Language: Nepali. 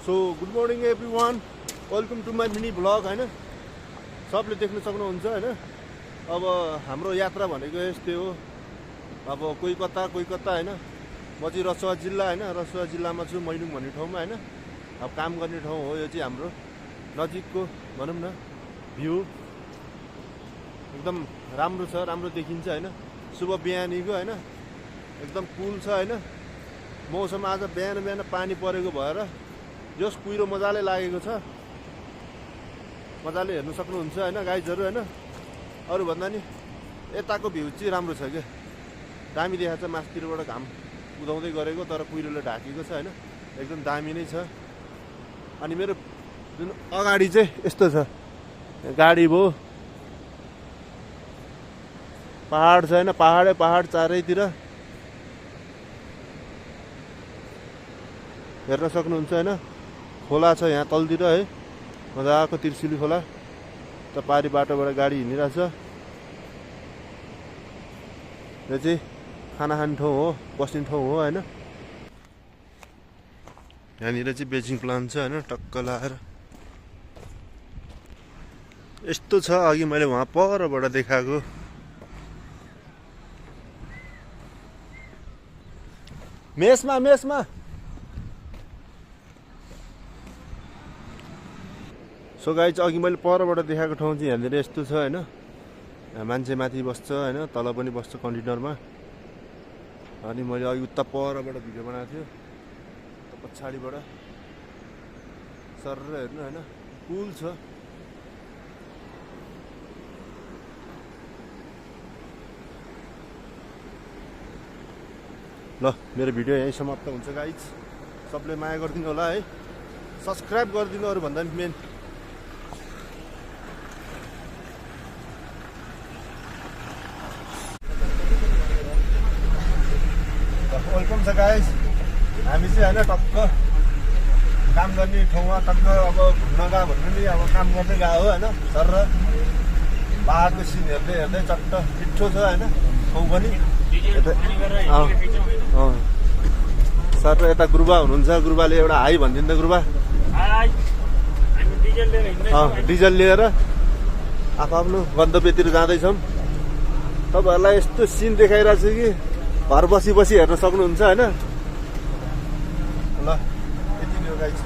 So good morning everyone, welcome to my mini vlog होइन। सबले देख्न सक्नुहुन्छ होइन। अब हाम्रो यात्रा भनेको यस्तै हो। अब कोही कता होइन। म चाहिँ रसुवा जिल्ला होइन, रसुवा जिल्लामा छु, मैलुङ भन्ने ठाउँमा होइन। अब काम गर्ने ठाउँ हो यो चाहिँ हाम्रो नजिकको भनौँ न भ्यू एकदम राम्रो छ, राम्रो देखिन्छ होइन। सुबह बिहानीको होइन, एकदम कुल छ होइन। मौसम आज बिहान पानी परेको भएर जस कुहिरो मजाले लागेको छ, मजाले हेर्नु सक्नुहुन्छ होइन गाइजहरू होइन। अरू भन्दा नि यताको भ्यू चाहिँ राम्रो छ क्या, दामी देखाएको छ। माथितिरबाट घाम उदाउँदै गरेको तर कुहिरोले ढाकेको छ होइन, एकदम दामी नै छ। अनि मेरो जुन अगाडि चाहिँ यस्तो छ, गाडी भयो, पहाड छ होइन, पहाड चारैतिर हेर्न सक्नुहुन्छ होइन। खोला छ यहाँ तलतिर है, मजाको त्रिशुली खोला। त पारी बाटोबाट गाडी हिँडिरहेछ। यो चाहिँ खाना खाने ठाउँ हो, बस्ने ठाउँ हो होइन। यहाँनिर चाहिँ बेचिङ प्लान्ट छ होइन, टक्क लाएर यस्तो छ। अघि मैले वहाँ परबाट देखाएको मेसमा सो गाइज, अघि मैले परबाट देखाएको ठाउँ चाहिँ यहाँनिर यस्तो छ होइन। मान्छे माथि बस्छ होइन, तल पनि बस्छ कन्टेनरमा। अनि मैले अघि उता परबाट भिडियो बनाएको थियो, पछाडिबाट सर हेर्नु होइन, पुल छ। ल मेरो भिडियो यहीँ समाप्त हुन्छ गाइज। सबले माया गरिदिनु होला है, सब्सक्राइब गरिदिनु। अरू भन्दा पनि मेन वेलकम छ गाइज। हामी चाहिँ होइन टक्क काम गर्ने ठाउँमा टक्क अब घुम्न गयो भन्नु नि, अब काम गर्दै गयो होइन। सर र पाहाडको सिन हेर्दै चट्ट मिठो छ होइन ठाउँ पनि। सर र यता गुरुबा हुनुहुन्छ, गुरुबाले एउटा हाई भनिदिनु त। गुरुबा डिजल लिएर आफ्नो गन्तव्यतिर जाँदैछौँ। तपाईँहरूलाई यस्तो सिन देखाइरहेको छु कि घर बसी हेर्न सक्नुहुन्छ होइन। ल यति नै हो गाइस।